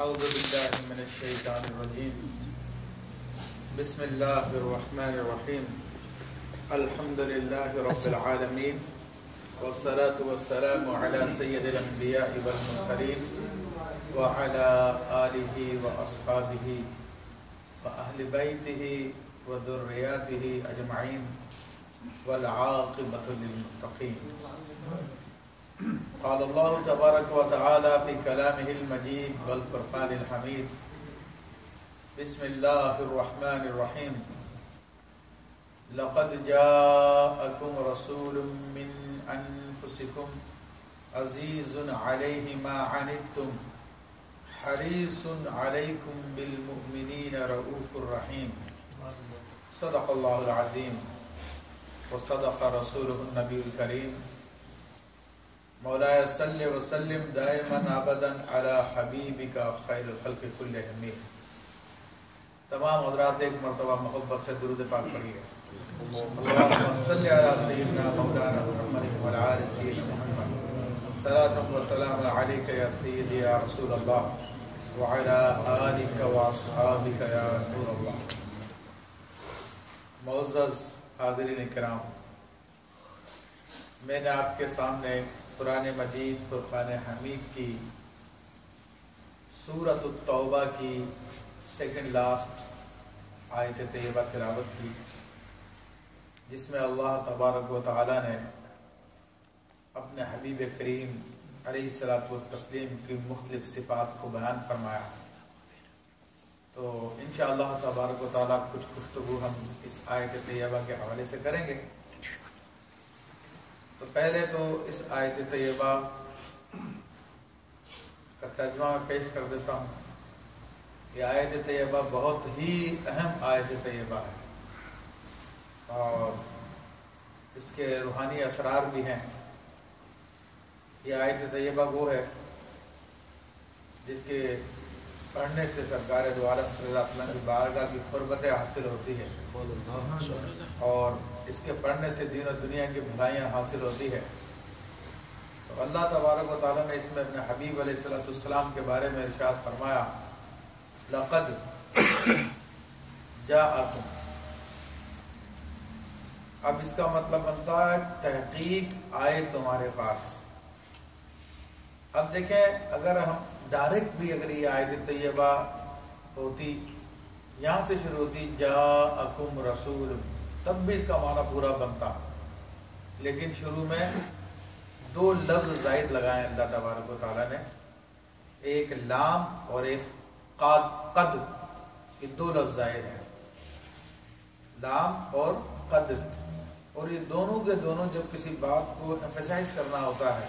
اعوذ باللہ من الشیطان الرجیم بسم اللہ الرحمن الرحیم الحمد للہ رب العالمین والصلاة والسلام علی سید الانبیاء والمرسلین وعلی آلہ واصحابہ واہل بیتہ وذریاتہ اجمعین والعاقبۃ للمتقین. قال اللہ تبارک و تعالی فی کلامہ المجید والفرقان الحمید. بسم اللہ الرحمن الرحیم. لقد جاءکم رسول من انفسکم عزیز علیہ ما عنتم حریص علیکم بالمؤمنین رؤوف الرحیم. صدق اللہ العظیم وصدق رسولہ النبی الکریم. مولاي صل وسلم دائما ابدا على حبیبک خیر الخلق کلہم. تمام حضرات ایک مرتبہ محبت سے درود پاک پڑھیے. اللهم صل على سيدنا مولانا محمد وعلى آل سيدنا محمد صلاة وسلام عليك يا سيدي يا رسول الله وعلى آلك واصحابك يا نور الله. معزز حاضرین کرام، میں نے آپ کے سامنے قرآن مجید فرقان حمید کی سورۃ التوبہ کی سیکنڈ لاسٹ آیت طیبہ تلاوت کی، جس میں اللہ تبارک و تعالی نے اپنے حبیب کریم علیہ الصلوۃ والتسلیم کی مختلف صفات کو بیان فرمایا. تو انشاءاللہ تبارک و تعالی کچھ گفتگو ہم اس آیت طیبہ کے حوالے سے کریں گے. تو پہلے تو اس آیت طیبہ کا ترجمہ میں پیش کر دیتا ہوں. یہ آیت طیبہ بہت ہی اہم آیت طیبہ ہے اور اس کے روحانی اسرار بھی ہیں. یہ آیت طیبہ وہ ہے جس کے پڑھنے سے سرکار دو عالم صلی اللہ علیہ وسلم کی بارگاہ کی قربت حاصل ہوتی ہے اور اس کے پڑھنے سے دین و دنیا کی بھلائیاں حاصل ہوتی ہے. تو اللہ تبارک و تعالیٰ نے اس میں اپنے حبیب علیہ السلام کے بارے میں ارشاد فرمایا لقد جاءکم. اب اس کا مطلب بنتا ہے تحقیق آئے تمہارے پاس. اب دیکھیں، اگر ہم ڈائریکٹ بھی اگر یہ آیت طیبہ ہوتی، یہاں سے شروع ہوتی جاءکم رسول، تب بھی اس کا معنی پورا بنتا. لیکن شروع میں دو لفظ زائد لگائے اللہ تبارک و تعالیٰ نے، ایک لام اور ایک قد. یہ دو لفظ زائد ہیں، لام اور قد. اور یہ دونوں کے دونوں جب کسی بات کو ایمفیسائز کرنا ہوتا ہے،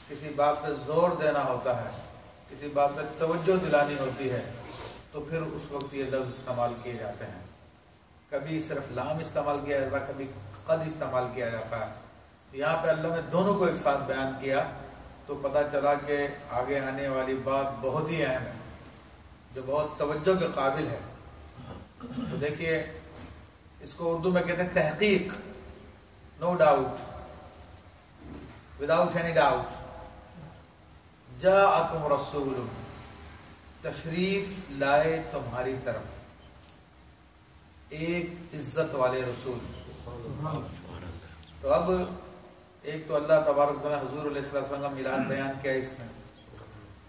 کسی بات پہ زور دینا ہوتا ہے، کسی بات پہ توجہ دلانی ہوتی ہے، تو پھر اس وقت یہ لفظ استعمال کیے جاتے ہیں. کبھی صرف لام استعمال کیا جاتا ہے، کبھی قد استعمال کیا جاتا ہے. یہاں پہ اللہ نے دونوں کو ایک ساتھ بیان کیا تو پتہ چلا کہ آگے آنے والی بات بہت ہی اہم ہے، جو بہت توجہ کے قابل ہے. تو دیکھیے، اس کو اردو میں کہتے ہیں تحقیق. No doubt, without any doubt. جاءکم رسول، تشریف لائے تمہاری طرف ایک عزت والے رسول. تو اب ایک تو اللہ تبارک تعالیٰ حضور علیہ السلام کا میلاد بیان کیا اس میں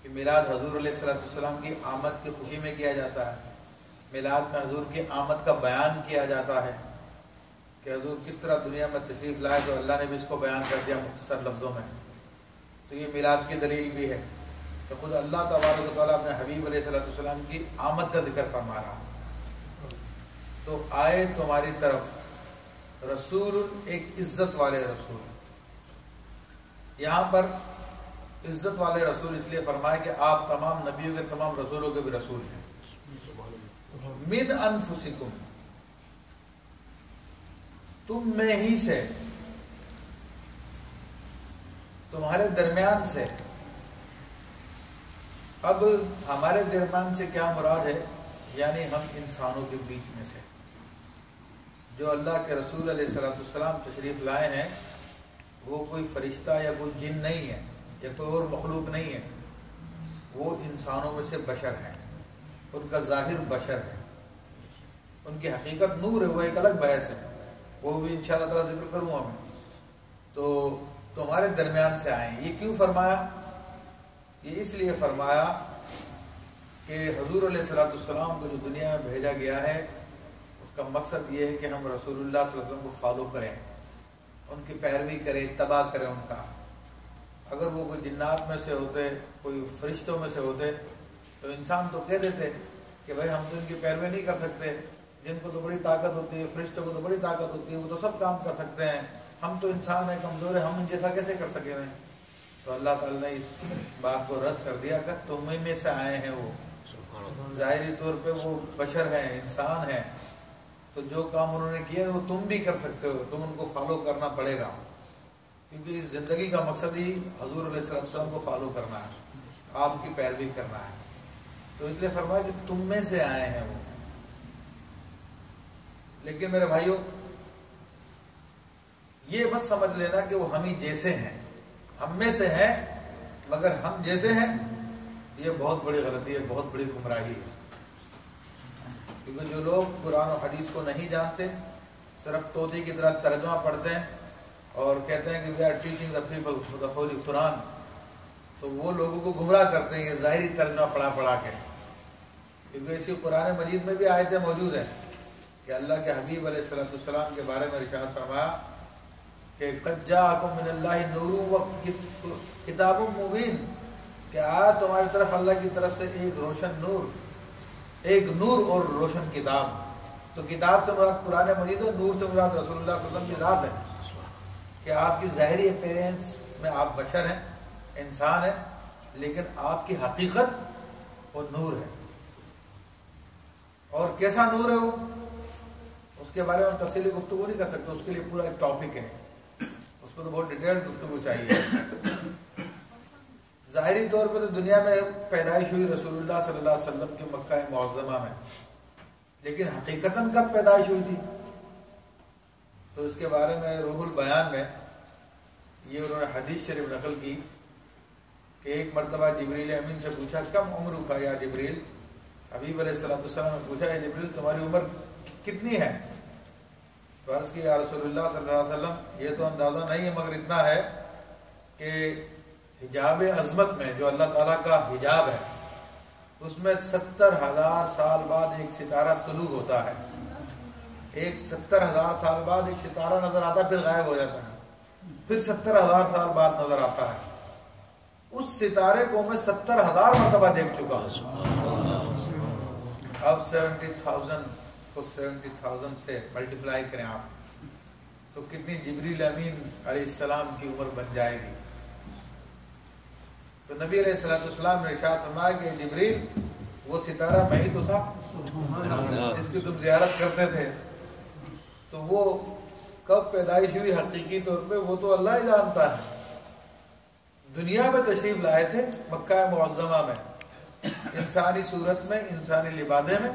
کہ میلاد حضور علیہ السلام کی آمد کی خوشی میں کیا جاتا ہے. میلاد میں حضور کی آمد کا بیان کیا جاتا ہے کہ حضور کس طرح دنیا میں تشریف لائے، تو اللہ نے بھی اس کو بیان کر دیا مختصر لفظوں میں. تو یہ میلاد کی دلیل بھی ہے کہ خود اللہ تبارک و تعالیٰ اپنے حبیب علیہ السلام کی آمد کا ذکر فرما رہا. تو آئے تمہاری طرف رسول، ایک عزت والے رسول. یہاں پر عزت والے رسول اس لیے فرمائے کہ آپ تمام نبیوں کے، تمام رسولوں کے بھی رسول ہیں. من انفسکم، تم میں ہی سے، تمہارے درمیان سے. اب ہمارے درمیان سے کیا مراد ہے؟ یعنی ہم انسانوں کے بیچ میں سے. جو اللہ کے رسول علیہ السلام تشریف لائے ہیں وہ کوئی فرشتہ یا کوئی جن نہیں ہے یا کوئی اور مخلوق نہیں ہے. وہ انسانوں میں سے بشر ہیں، ان کا ظاہر بشر ہے، ان کی حقیقت نور ہے، وہ ایک الگ بحث ہے، وہ بھی انشاءاللہ تعالیٰ ذکر کروں گا میں۔ تو تمہارے درمیان سے آئے ہیں۔ یہ کیوں فرمایا؟ یہ اس لیے فرمایا کہ حضور علیہ الصلوۃ والسلام کو جو دنیا میں بھیجا گیا ہے اس کا مقصد یہ ہے کہ ہم رسول اللہ صلی اللہ علیہ وسلم کو فالو کریں، ان کی پیروی کریں، اتباع کریں ان کا۔ اگر وہ کوئی جنات میں سے ہوتے، کوئی فرشتوں میں سے ہوتے تو انسان تو کہہ دیتے کہ بھائی ہم تو ان کی پیروی نہیں کر سکتے، جن کو تو بڑی طاقت ہوتی ہے، فرشتوں کو تو بڑی طاقت ہوتی ہے، وہ تو سب کام کر سکتے ہیں، ہم تو انسان ہیں، کمزور ہیں، ہم ان جیسا کیسے کر سکیں گے؟ تو اللہ تعالیٰ نے اس بات کو رد کر دیا کہ تمہیں میں سے آئے ہیں، وہ ظاہری طور پہ وہ بشر ہیں، انسان ہیں، تو جو کام انہوں نے کیا وہ تم بھی کر سکتے ہو، تم ان کو فالو کرنا پڑے گا، کیونکہ اس زندگی کا مقصد ہی حضور علیہ السلام کو فالو کرنا ہے، آپ کی پیروی کرنا ہے۔ تو اس لیے فرمایا کہ تم میں سے آئے ہیں وہ۔ لیکن میرے بھائیوں یہ بس سمجھ لینا کہ وہ ہم ہی جیسے ہیں، ہم میں سے ہیں مگر ہم جیسے ہیں، یہ بہت بڑی غلطی ہے، بہت بڑی گمراہی ہے۔ کیونکہ جو لوگ قرآن و حدیث کو نہیں جانتے، صرف طوطی کی طرح ترجمہ پڑھتے ہیں اور کہتے ہیں کہ we are teaching the people the holy Quran, تو وہ لوگوں کو گمراہ کرتے ہیں یہ ظاہری ترجمہ پڑھا کے۔ کیونکہ اسی قرآن مجید میں بھی آیتیں موجود ہیں کہ اللہ کے حبیب علیہ الصلوۃ والسلام کے بارے میں ارشاد فرمایا کہ قد جاءکم من اللہ نور و کتاب مبین، کہ آیا تمہاری طرف اللہ کی طرف سے ایک روشن نور، ایک نور اور روشن کتاب۔ تو کتاب سے مراد قرآن مجید ہے، نور سے مراد رسول اللہ صلی اللہ علیہ وسلم کی ذات ہے، کہ آپ کی ظاہری اپیرنس میں آپ بشر ہیں، انسان ہیں، لیکن آپ کی حقیقت وہ نور ہے۔ اور کیسا نور ہے وہ، اس کے بارے میں تفصیلی گفتگو نہیں کر سکتے، اس کے لیے پورا ایک ٹاپک ہے، اس کو تو بہت ڈیٹیل گفتگو چاہیے۔ ظاہری طور پہ تو دنیا میں پیدائش ہوئی رسول اللہ صلی اللہ علیہ وسلم کے مکہ معظمہ میں، لیکن حقیقتاً کب پیدائش ہوئی تھی؟ تو اس کے بارے میں روح البیان میں یہ انہوں نے حدیث شریف نقل کی کہ ایک مرتبہ جبریل امین سے پوچھا کم عمر کا یا جبریل، حبیب علیہ السلام نے پوچھا کہ جبریل تمہاری عمر کتنی ہے؟ تو عرض کی یا رسول اللہ صلی اللہ علیہ وسلم یہ تو اندازہ نہیں ہے مگر اتنا ہے کہ حجاب عظمت میں جو اللہ تعالیٰ کا حجاب ہے اس میں 70,000 سال بعد ایک ستارہ طلوع ہوتا ہے، ایک 70,000 سال بعد ایک ستارہ نظر آتا ہے، پھر غائب ہو جاتا ہے، پھر 70,000 سال بعد نظر آتا ہے۔ اس ستارے کو میں 70,000 مرتبہ دیکھ چکا ہوں۔ اب 70,000 کو 70,000 سے ملٹیپلائی کریں آپ تو کتنی جبریل امین علیہ السلام کی عمر بن جائے گی؟ تو نبی علیہ السلام نے ارشاد فرمایا کہ جبریل وہ ستارہ میں ہی تو تھا جس کی تم زیارت کرتے تھے، تو وہ کب پیدائش ہوئی حقیقی طور پہ وہ تو اللہ ہی جانتا ہے۔ دنیا میں تشریف لائے تھے مکہ معظمہ میں، انسانی صورت میں، انسانی لبادے میں،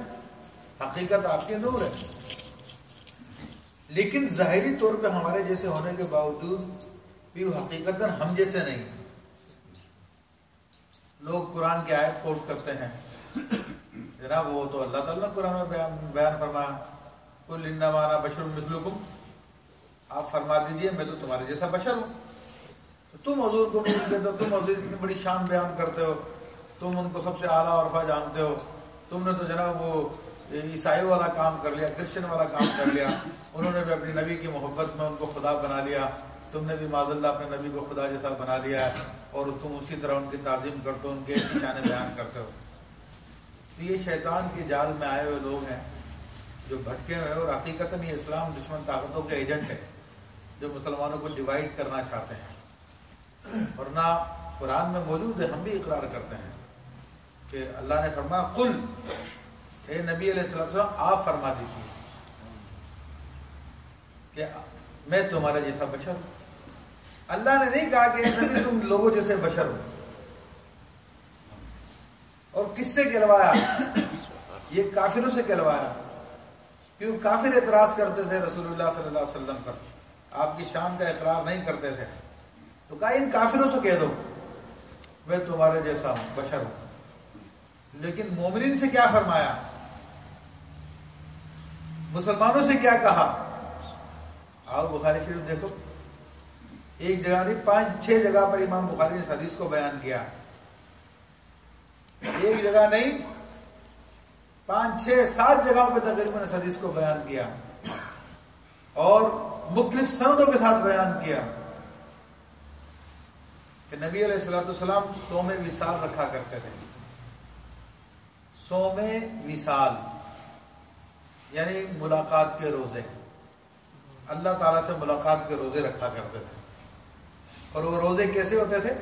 حقیقت آپ کے نور ہے، لیکن ظاہری طور پہ ہمارے جیسے ہونے کے باوجود بھی وہ حقیقتاً ہم جیسے نہیں۔ لوگ قرآن کی آیت کوٹ کرتے ہیں، جناب وہ تو اللہ تعالیٰ نے قرآن میں بیان فرمایا قل انما انا بشر مثلکم، آپ فرما دیجئے میں تو تمہارے جیسا بشر ہوں۔ تو تم حضور کو نور دیتے ہو، تم حضور کی بڑی شان بیان کرتے ہو، تم ان کو سب سے اعلیٰ عرفہ جانتے ہو، تم نے تو جناب وہ عیسائی والا کام کر لیا، کرسچن والا کام کر لیا، انہوں نے بھی اپنی نبی کی محبت میں ان کو خدا بنا لیا، تم نے بھی معاذ اللہ اپنے نبی کو خدا جیسا بنا لیا ہے اور تم اسی طرح ان کی تعظیم کرتے ہو، ان کے شان بیان کرتے ہو۔ تو یہ شیطان کے جال میں آئے ہوئے لوگ ہیں جو بھٹکے ہوئے، اور حقیقتاً یہ اسلام دشمن طاقتوں کے ایجنٹ ہے جو مسلمانوں کو ڈیوائڈ کرنا چاہتے ہیں، ورنہ قرآن میں موجود ہے، ہم بھی اقرار کرتے ہیں کہ اللہ نے فرمایا قل، اے نبی علیہ السلام آپ فرما دیجیے کہ میں تمہارے جیسا بشر ہوں۔ اللہ نے نہیں کہا کہ اے نبی تم لوگوں جیسے بشر ہو، اور کس سے کہلوایا؟ یہ کافروں سے کہلوایا، کیوں؟ کافر اعتراض کرتے تھے رسول اللہ صلی اللہ علیہ وسلم پر، آپ کی شان کا اقرار نہیں کرتے تھے، تو کہا ان کافروں سے کہہ دو میں تمہارے جیسا ہوں، بشر ہوں۔ لیکن مومنین سے کیا فرمایا, مسلمانوں سے کیا کہا؟ آؤ بخاری شریف دیکھو, ایک جگہ نہیں 5-6 جگہ پر امام بخاری نے اس حدیث کو بیان کیا. ایک جگہ نہیں 5-6-7 جگہوں پہ تقریباً اس حدیث کو بیان کیا اور مختلف سندوں کے ساتھ بیان کیا کہ نبی علیہ الصلوۃ والسلام صوم وصال رکھا کرتے تھے. صوم وصال یعنی ملاقات کے روزے, اللہ تعالیٰ سے ملاقات کے روزے رکھا کرتے تھے. اور وہ روزے کیسے ہوتے تھے؟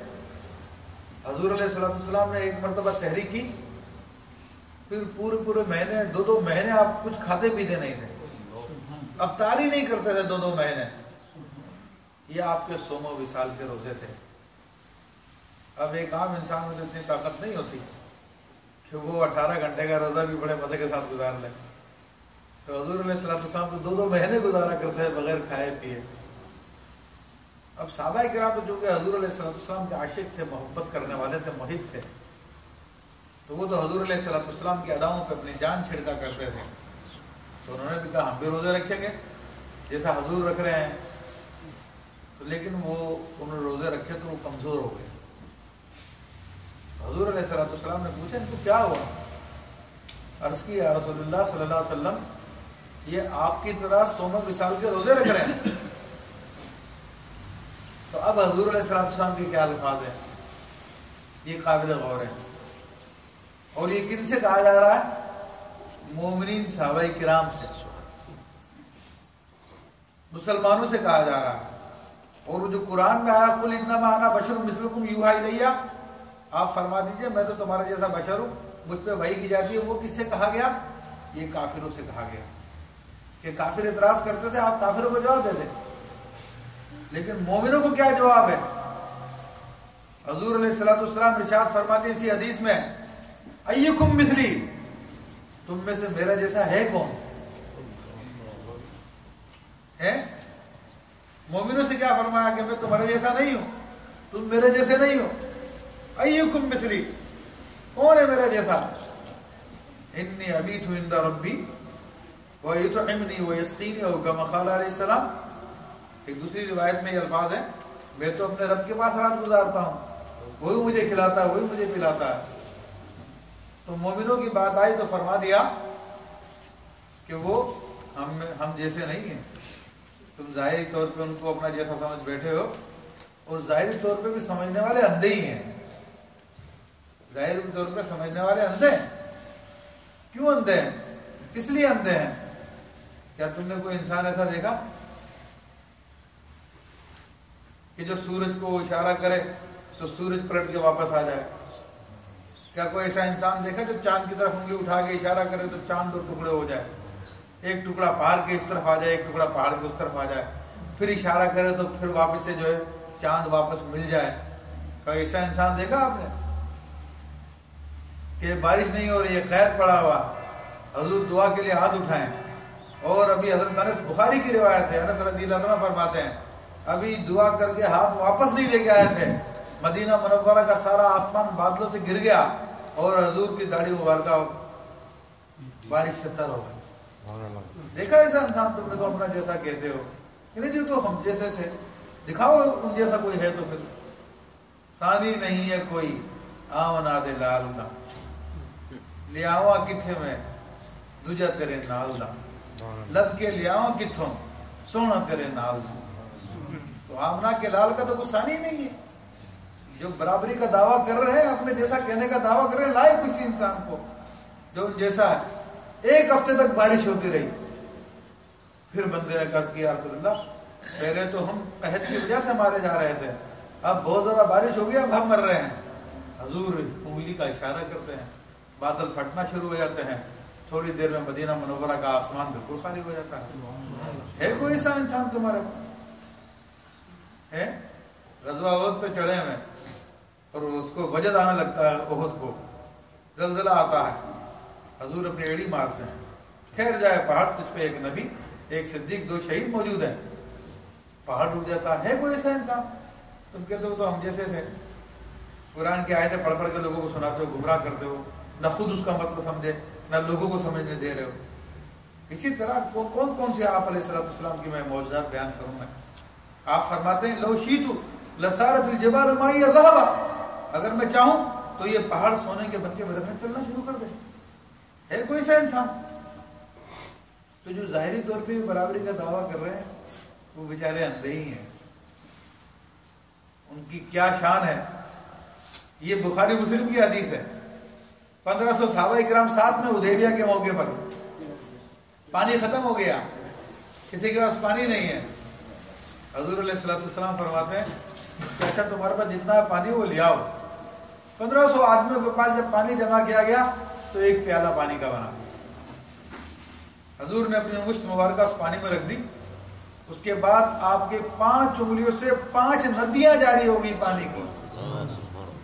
حضور علیہ الصلوۃ والسلام نے ایک مرتبہ سحری کی, پھر پورے مہینے 2 مہینے آپ کچھ کھاتے پیتے نہیں تھے, افطار ہی نہیں کرتے تھے 2 مہینے. یہ آپ کے صوم و وصال کے روزے تھے. اب ایک عام انسان میں تو اتنی طاقت نہیں ہوتی کہ وہ 18 گھنٹے کا روزہ بھی بڑے مزے کے ساتھ گزار لے. تو حضور علیہ الصلوۃ والسلام تو 2 مہینے گزارا کرتے ہیں بغیر کھائے پیے. اب صحابہ کرام تو جو کہ حضور علیہ الصلوۃ والسلام کے عاشق تھے, محبت کرنے والے تھے, محب تھے, تو وہ تو حضور علیہ الصلوۃ والسلام کی اداؤں پہ اپنی جان چھڑکا کرتے تھے. تو انہوں نے بھی کہا ہم بھی روزے رکھیں گے جیسا حضور رکھ رہے ہیں. تو لیکن وہ انہوں نے روزے رکھے تو وہ کمزور ہو گئے. حضور علیہ الصلوۃ والسلام نے پوچھا ان کو کیا ہوا؟ عرض کی یا رسول اللہ صلی اللہ علیہ وسلم, یہ آپ کی طرح صوم وصال کے روزے رکھ رہے ہیں. تو اب حضور علیہ الصلوۃ والسلام کے کیا الفاظ ہیں, یہ قابل غور ہیں. اور یہ کن سے کہا جا رہا ہے؟ مومنین صحابہ کرام سے, مسلمانوں سے کہا جا رہا ہے. اور جو قرآن میں آیا قل انما انا بشر مثلکم یوحی الی, آپ فرما دیجئے میں تو تمہارے جیسا بشر ہوں, مجھ پہ وحی کی جاتی ہے. وہ کس سے کہا گیا؟ یہ کافروں سے کہا گیا کہ کافر اعتراض کرتے تھے, آپ کافروں کو جواب دیتے. لیکن مومنوں کو کیا جواب ہے؟ حضور علیہ الصلوۃ والسلام ارشاد فرماتے ہیں اسی حدیث میں, ایکم مثلی, تم میں سے میرا جیسا ہے کون ہے؟ مومنوں سے کیا فرمایا کہ میں تمہارے جیسا نہیں ہوں, تم میرے جیسے نہیں ہو. ایکم مثلی, کون ہے میرا جیسا؟ انی ابیت عند ربی ویطعمنی ویسقینی, او کما قال علیہ السلام. ایک دوسری روایت میں یہ الفاظ ہیں, میں تو اپنے رب کے پاس رات گزارتا ہوں, وہی مجھے کھلاتا ہے, وہی مجھے پلاتا ہے. تو مومنوں کی بات آئی تو فرما دیا کہ وہ ہم جیسے نہیں ہیں. تم ظاہری طور پہ ان کو اپنا جیسا سمجھ بیٹھے ہو, اور ظاہری طور پہ بھی سمجھنے والے اندھے ہی ہیں. ظاہری طور پہ سمجھنے والے اندھے ہیں. کیوں اندھے ہیں؟ کس لیے اندھے ہیں؟ کیا تم نے کوئی انسان ایسا دیکھا کہ جو سورج کو اشارہ کرے تو سورج پلٹ کے واپس آ جائے؟ کیا کوئی ایسا انسان دیکھا جو چاند کی طرف انگلی اٹھا کے اشارہ کرے تو چاند 2 ٹکڑے ہو جائے؟ ایک ٹکڑا پہاڑ کے اس طرف آ جائے, ایک ٹکڑا پہاڑ کے اس طرف آ جائے, پھر اشارہ کرے تو پھر واپس سے جو ہے چاند واپس مل جائے. کوئی ایسا انسان دیکھا آپ نے کہ بارش نہیں ہو رہی ہے, قید پڑا ہوا, حضور دعا کے لیے ہاتھ اٹھائیں. اور ابھی حضرت انس, بخاری کی روایت ہے, انس رضی اللہ عنہ فرماتے ہیں ابھی دعا کر کے ہاتھ واپس نہیں لے کے آئے تھے, مدینہ منورہ کا سارا آسمان بادلوں سے گر گیا اور حضور کی داڑھی مبارکہ بارش سے تر ہو گئی. دیکھا ایسا انسان تم نے تو اپنا جیسا کہتے ہو, نہیں جی تو ہم جیسے تھے, دکھاؤ ان جیسا کوئی ہے تو پھر. ثانی نہیں ہے کوئی آمنا دے لال دا لیاوا کتھے میں دوجا تیرے نال دا, لب کے لیاوا کتھوں سونا تیرے نال دا. تو آمنا کے لال کا تو کوئی ثانی نہیں ہے. جو برابری کا دعویٰ کر رہے ہیں, اپنے جیسا کہنے کا دعویٰ کر رہے ہیں, لائے کسی انسان کو جو جیسا ہے. 1 ہفتے تک بارش ہوتی رہی, پھر بندے نے عرض کیا رسول اللہ پہلے تو ہم قحط کی وجہ سے مارے جا رہے تھے, اب بہت زیادہ بارش ہو گئی, اب ہم مر رہے ہیں. حضور انگلی کا اشارہ کرتے ہیں, بادل پھٹنا شروع ہو جاتے ہیں, تھوڑی دیر میں مدینہ منورہ کا آسمان بالکل خالی ہو جاتا ہے. کوئی ایسا انسان تمہارے ہے؟ غزوہ احد پہ چڑھے ہوئے اور اس کو وجد آنے لگتا ہے, احد کو زلزلہ آتا ہے, حضور اپنی ایڑی مارتے ہیں, ٹھہر جائے پہاڑ تجھ پہ ایک نبی, ایک صدیق, 2 شہید موجود ہیں. پہاڑ ڈوب جاتا ہے. کوئی ایسا انسان؟ تم کہتے ہو تو ہم جیسے تھے, قرآن کی آیتیں پڑھ پڑھ کے لوگوں کو سناتے ہو, گمراہ کرتے ہو, نہ خود اس کا مطلب سمجھے نہ لوگوں کو سمجھنے دے رہے ہو. اسی طرح کون کون سے آپ علیہ السلام کی میں معجزات بیان کروں میں. آپ فرماتے ہیں لو شیت لسارت الجبال معی ذهبا، اگر میں چاہوں تو یہ پہاڑ سونے کے بن کے میرے ساتھ چلنا شروع کر دے. ہے کوئی سا انسان؟ تو جو ظاہری طور پہ برابری کا دعویٰ کر رہے ہیں وہ بیچارے اندھے ہی ہیں. ان کی کیا شان ہے. یہ بخاری مسلم کی حدیث ہے. 1500 صحابہ کرام ساتھ میں حدیبیہ کے موقع پر پانی ختم ہو گیا، کسی کے پاس پانی نہیں ہے. حضور علیہ السلام فرماتے ہیں کہ اچھا تمہارے پاس جتنا پانی وہ لے آؤ. 1500 آدمیوں کے پاس جب پانی جمع کیا گیا تو ایک پیالہ پانی کا بنا. حضور نے اپنی مشت مبارکہ اس پانی میں رکھ دی. اس کے بعد آپ کے 5 انگلیوں سے 5 ندیاں جاری ہو گئی پانی کی.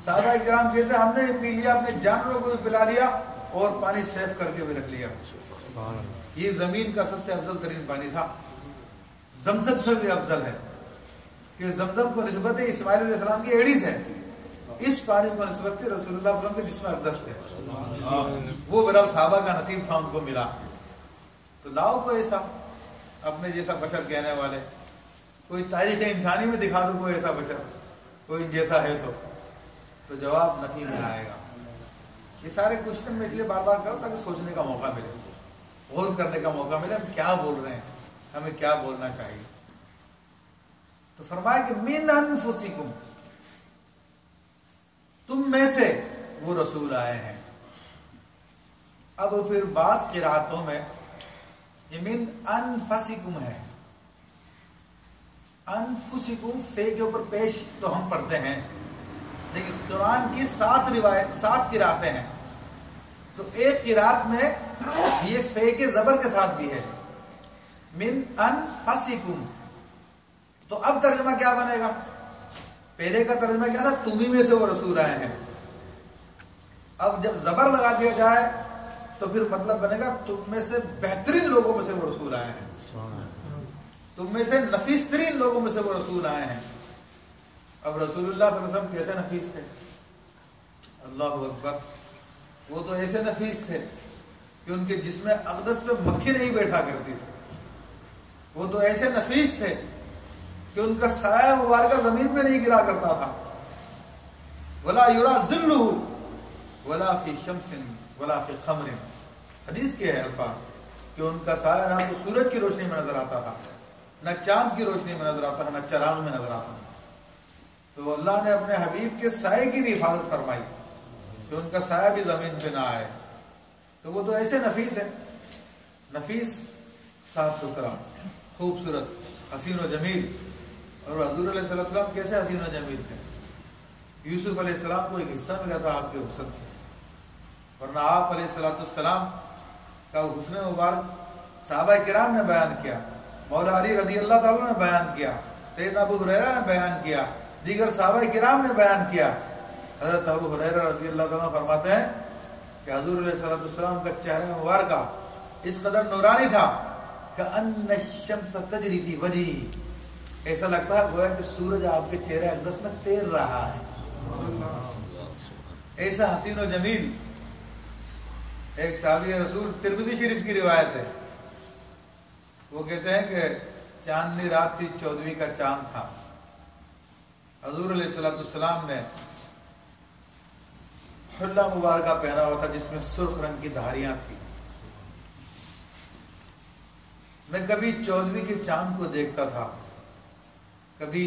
صحابہ کرام کہتے ہیں ہم نے پی لیا، اپنے جانوروں کو بھی پلا لیا اور پانی سیف کر کے بھی رکھ لیا. یہ زمین کا سب سے افضل ترین پانی تھا. زمزم سے بھی افضل ہے کہ زمزم کو نسبت اسماعیل علیہ السلام کی ایڑی سے، اس پانی کو نسبت رسول اللہ صلی اللہ علیہ وسلم کے جسم اقدس سے. وہ برال صحابہ کا نصیب تھا، ان کو ملا. تو لاؤ کوئی ایسا اپنے جیسا بشر کہنے والے، کوئی تاریخ انسانی میں دکھا دو کوئی ایسا بشر، کوئی جیسا ہے تو جواب نفی میں آئے گا. یہ سارے کوشچن میں اس لیے بار بار کرو تاکہ سوچنے کا موقع ملے، غور کرنے کا موقع ملے. ہم کیا بول رہے ہیں، ہمیں کیا بولنا چاہیے. تو فرمایا کہ من انفسکم، تم میں سے وہ رسول آئے ہیں. اب پھر بعض قراتوں میں یہ من انفسکم ہے. انفسکم فے کے اوپر پیش تو ہم پڑھتے ہیں، لیکن قرآن کی 7 قراتیں ہیں. تو ایک قرات میں یہ فے کے زبر کے ساتھ بھی ہے، من انفسکم. تو اب ترجمہ کیا بنے گا؟ پہلے کا ترجمہ کیا تھا؟ تمہیں میں سے وہ رسول آئے ہیں. اب جب زبر لگا دیا جائے تو پھر مطلب بنے گا تم میں سے بہترین لوگوں میں سے وہ رسول آئے ہیں، تم میں سے نفیس ترین لوگوں میں سے وہ رسول آئے ہیں. اب رسول اللہ صلی اللہ علیہ وسلم کیسے نفیس تھے؟ اللہ اکبر. وہ تو ایسے نفیس تھے کہ ان کے جسم اقدس پہ مکھی نہیں بیٹھا کرتی تھی. وہ تو ایسے نفیس تھے کہ ان کا سایہ مبارکہ زمین پہ نہیں گرا کرتا تھا. ولا یرا ظلہ ولا فی شمس ولا فی قمر. حدیث کے ہے الفاظ کہ ان کا سایہ نہ تو سورج کی روشنی میں نظر آتا تھا، نہ چاند کی روشنی میں نظر آتا تھا، نہ چراغ میں نظر آتا تھا. تو اللہ نے اپنے حبیب کے سائے کی بھی حفاظت فرمائی کہ ان کا سایہ بھی زمین پہ نہ آئے. تو وہ تو ایسے نفیس ہے، نفیس، صاف ستھرا، خوبصورت، حسین و جمیل. اور حضور علیہ السلام کیسے حسین و جمیل تھے. یوسف علیہ السلام کو ایک حصہ ملا تھا آپ کے حسن سے، ورنہ آپ علیہ السلام کا حسن مبارک صحابہ کرام نے بیان کیا، مولا علی رضی اللہ تعالیٰ نے بیان کیا، سیدنا ابو ہریرہ نے بیان کیا، دیگر صحابہ کرام نے بیان کیا. حضرت ابو ہریرہ رضی اللہ تعالیٰ فرماتے ہیں کہ حضور علیہ السلام کا چہرہ مبارکہ اس قدر نورانی تھا کہ ان الشمس تجری فی وجہی، ایسا لگتا ہے گویا کہ سورج آپ کے چہرے اقدس میں تیر رہا ہے. ایسا حسین و جمیل. ایک صحابی رسول، ترمذی شریف کی روایت ہے، وہ کہتے ہیں کہ چاندنی رات تھی، 14ویں کا چاند تھا. حضور علیہ السلام نے حلہ مبارکہ پہنا ہوا تھا جس میں سرخ رنگ کی دھاریاں تھیں. میں کبھی 14ویں کے چاند کو دیکھتا تھا، کبھی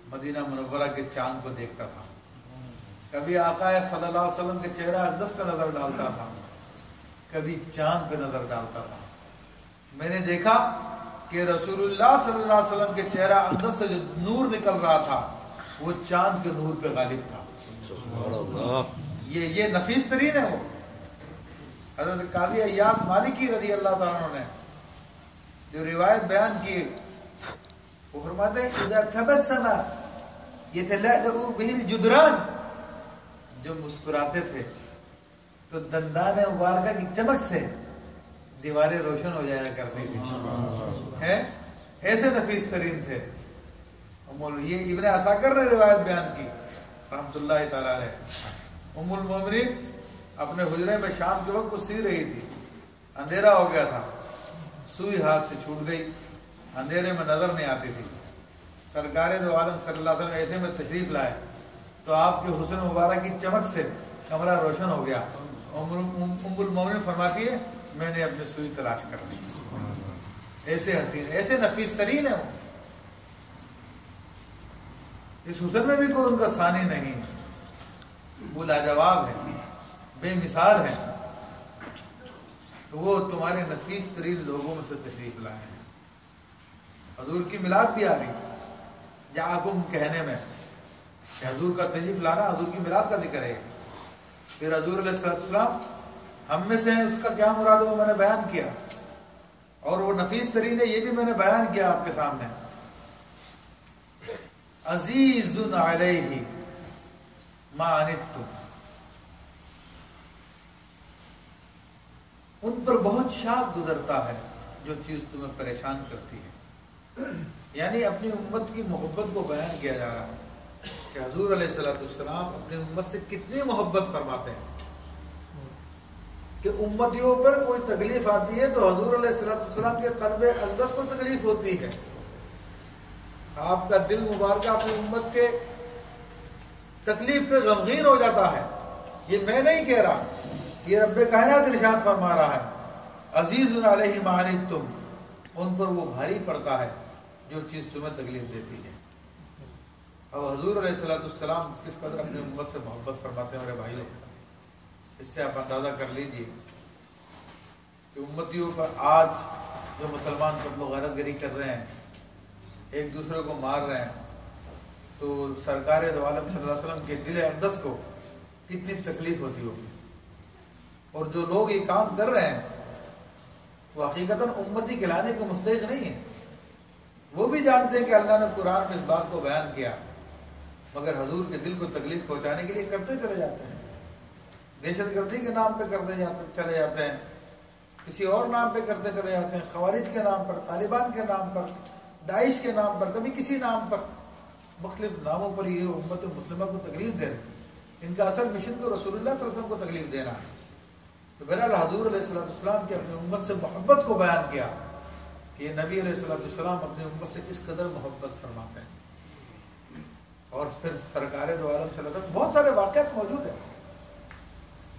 مدینہ منورہ کے چاند کو دیکھتا تھا، کبھی آقا صلی اللہ علیہ وسلم کے چہرہ اقدس پہ نظر ڈالتا تھا، کبھی چاند پہ نظر ڈالتا تھا. میں نے دیکھا کہ رسول اللہ صلی اللہ علیہ وسلم کے چہرہ اقدس سے جو نور نکل رہا تھا وہ چاند کے نور پہ غالب تھا. یہ نفیس ترین ہے. وہ حضرت قاضی ایاز مالکی رضی اللہ تعالیٰ عنہ نے جو روایت بیان کی، وہ فرماتے ہیں اذا تبسم یتلألأ به الجدران، جو مسکراتے تھے تو دندان مبارکہ کی چمک سے دیواریں روشن ہو جایا کرتی تھی. ایسے نفیس ترین تھے. یہ ابن عساکر نے روایت بیان کی رحمت اللہ تعالی علیہ. ام المومنین اپنے حجرے میں شام کے وقت وہ سی رہی تھی، اندھیرا ہو گیا تھا، سوئی ہاتھ سے چھوٹ گئی، اندھیرے میں نظر نہیں آتی تھی۔ سرکار دو عالم صلی اللہ علیہ وسلم ایسے میں تشریف لائے تو آپ کے حسن مبارک کی چمک سے کمرہ روشن ہو گیا۔ ام المومنین فرماتی ہے میں نے اپنی سوئی تلاش کر لی۔ ایسے حسین، ایسے نفیس ترین ہے وہ، اس حسن میں بھی کوئی ان کا ثانی نہیں، وہ لاجواب ہے، بے مثال ہے۔ تو وہ تمہارے نفیس ترین لوگوں میں سے تشریف لائے ہیں۔ حضور کی میلاد بھی آ گئی، جاءکم کہنے میں کہ حضور کا تشریف لانا حضور کی میلاد کا ذکر ہے۔ پھر حضور علیہ السلام ہم میں سے ہیں، اس کا کیا مراد ہے وہ میں نے بیان کیا، اور وہ نفیس ترین ہے یہ بھی میں نے بیان کیا آپ کے سامنے۔ عزیز علیہ ما عنتم، ان پر بہت شاق گزرتا ہے جو چیز تمہیں پریشان کرتی ہے۔ یعنی اپنی امت کی محبت کو بیان کیا جا رہا ہے کہ حضور علیہ السلام اپنی امت سے کتنی محبت فرماتے ہیں کہ امتیوں پر کوئی تکلیف آتی ہے تو حضور علیہ السلام کے قلب اقدس کو تکلیف ہوتی ہے۔ آپ کا دل مبارکہ اپنی امت کے تکلیف پہ غمگین ہو جاتا ہے۔ یہ میں نہیں کہہ رہا، یہ رب کائنات ارشاد فرما رہا ہے، عزیز علیہ ما عنتم، ان پر وہ بھاری پڑتا ہے جو چیز تمہیں تکلیف دیتی ہے۔ اب حضور علیہ السلام کس قدر اپنی امت سے محبت فرماتے ہیں میرے بھائیوں، اس سے آپ اندازہ کر لیجئے کہ امتیوں پر آج جو مسلمان قتل و غارت گری کر رہے ہیں، ایک دوسرے کو مار رہے ہیں، تو سرکار دو عالم صلی اللہ علیہ وسلم کے دل اقدس کو کتنی تکلیف ہوتی ہوگی۔ اور جو لوگ یہ کام کر رہے ہیں وہ حقیقتاً امتی کہلانے کے مستحق نہیں ہیں۔ وہ بھی جانتے ہیں کہ اللہ نے قرآن میں اس بات کو بیان کیا، مگر حضور کے دل کو تکلیف پہنچانے کے لیے کرتے چلے جاتے ہیں۔ دہشت گردی کے نام پہ کرتے چلے جاتے ہیں، کسی اور نام پہ کرتے چلے جاتے ہیں، خوارج کے نام پر، طالبان کے نام پر، داعش کے نام پر، کبھی کسی نام پر، مختلف ناموں پر یہ امت مسلمہ کو تکلیف دے رہے ہیں۔ ان کا اصل مشن تو رسول اللہ صلی اللہ علیہ وسلم کو تکلیف دینا ہے۔ تو بہرحال حضور علیہ السلام کی اپنی امت سے محبت کو بیان کیا کہ یہ نبی علیہ السلام اپنی امت سے کس قدر محبت فرماتے ہیں۔ اور پھر سرکار دو عالم صلی اللہ علیہ وسلم، بہت سارے واقعات موجود ہیں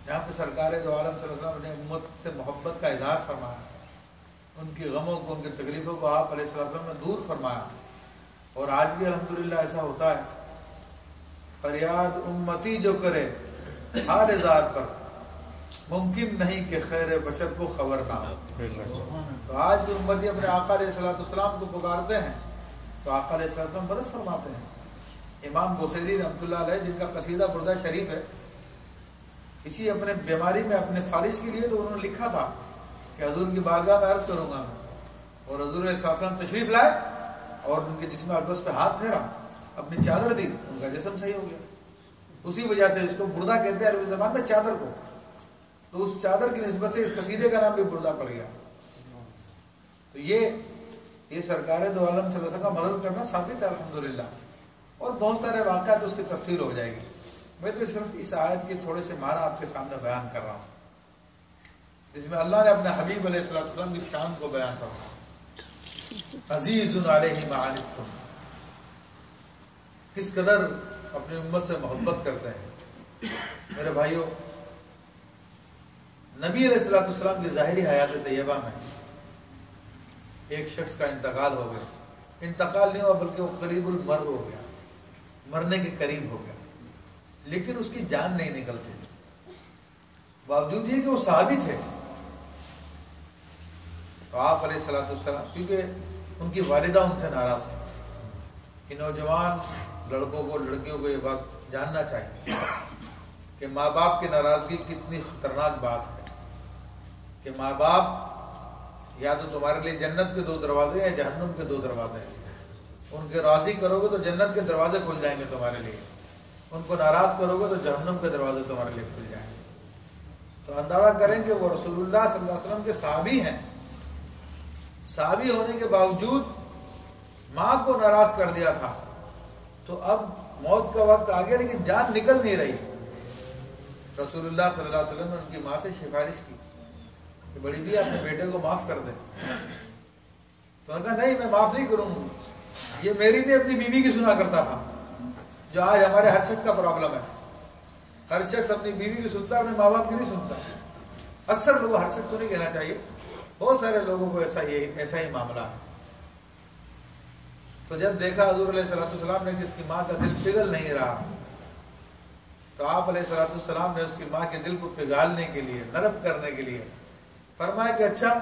جہاں پہ سرکار دو عالم صلی اللہ علیہ وسلم نے امت سے محبت کا اظہار فرمایا، ان کی غموں کو، ان کی تکلیفوں کو آپ علیہ السلام نے دور فرمایا۔ اور آج بھی الحمدللہ ایسا ہوتا ہے، فریاد امتی جو کرے ہر ہزار پر، ممکن نہیں کہ خیر بشر کو خبر نہ ہو۔ تو آج بھی امتی اپنے آقا علیہ السلام کو پکارتے ہیں تو آقا علیہ السلام مدد فرماتے ہیں۔ امام بخاری رحمۃ اللہ علیہ جن کا قصیدہ بردہ شریف ہے، اسی اپنے بیماری میں اپنے فالج کے لیے تو انہوں نے لکھا تھا کہ حضور کی بارگاہ میں عرض کروں گا میں، اور حضور علیہ السلام تشریف لائے اور ان کے جسم اقدس پہ ہاتھ پھیرا، اپنی چادر دی، ان کا جسم صحیح ہو گیا۔ اسی وجہ سے اس کو بردہ کہتے ہیں عربی زبان میں چادر کو، تو اس چادر کی نسبت سے اس قصیدے کا نام بھی بردہ پڑ گیا۔ تو یہ سرکار دو عالم صلی اللہ علیہ وسلم کا مدد کرنا ثابت ہے الحمدللہ، اور بہت سارے واقعات اس کی تفصیل ہو جائے گی۔ میں تو صرف اس آیت کے تھوڑے سے معنی آپ کے سامنے بیان کر رہا ہوں، جس میں اللہ نے اپنے حبیب علیہ السلام کی شان کو بیان کرا، عزیز علیہ ما عنتم، کس قدر اپنی امت سے محبت کرتے ہیں۔ میرے بھائیوں، نبی علیہ السلام کی ظاہری حیات طیبہ میں ایک شخص کا انتقال ہو گیا، انتقال نہیں ہوا بلکہ وہ قریب المر ہو گیا، مرنے کے قریب ہو گیا، لیکن اس کی جان نہیں نکلتی تھی، باوجود یہ کہ وہ صحابی تھے۔ تو آپ علیہ السلام، کیونکہ ان کی والدہ ان سے ناراض تھی کہ نوجوان لڑکوں کو، لڑکیوں کو یہ بات جاننا چاہیے کہ ماں باپ کی ناراضگی کتنی خطرناک بات ہے، کہ ماں باپ یا تو تمہارے لیے جنت کے 2 دروازے یا جہنم کے 2 دروازے ہیں، ان کے راضی کرو گے تو جنت کے دروازے کھل جائیں گے تمہارے لیے، ان کو ناراض کرو گے تو جہنم کے دروازے تمہارے لیے کھل جائیں گے۔ تو اندازہ کریں کہ وہ رسول اللہ صلی اللہ علیہ وسلم کے صحابی ہیں، صحابی ہونے کے باوجود ماں کو ناراض کر دیا تھا، تو اب موت کا وقت آ گیا لیکن جان نکل نہیں رہی، رسول اللہ صلی اللہ علیہ وسلم نے ان کی ماں سے سفارش کی کہ بڑی بھی اپنے بیٹے کو معاف کر دیں. تو انہوں نے کہا نہیں میں معاف نہیں کروں گا. یہ میری بھی اپنی بیوی کی سنا کرتا تھا جو آج ہمارے ہر شخص کا پرابلم ہے. ہر شخص اپنی بیوی کی سنتا ہے, اپنے ماں باپ کی نہیں سنتا. اکثر لوگ, ہر شخص کو نہیں کہنا چاہیے, بہت سارے لوگوں کو ایسا ہی معاملہ ہے. تو جب دیکھا حضور علیہ السلام نے کہ اس کی ماں کا دل پگھل نہیں رہا, تو آپ علیہ السلام نے اس کی ماں کے دل کو پگھالنے کے لیے, نرم کرنے کے لیے فرمایا کہ اچھا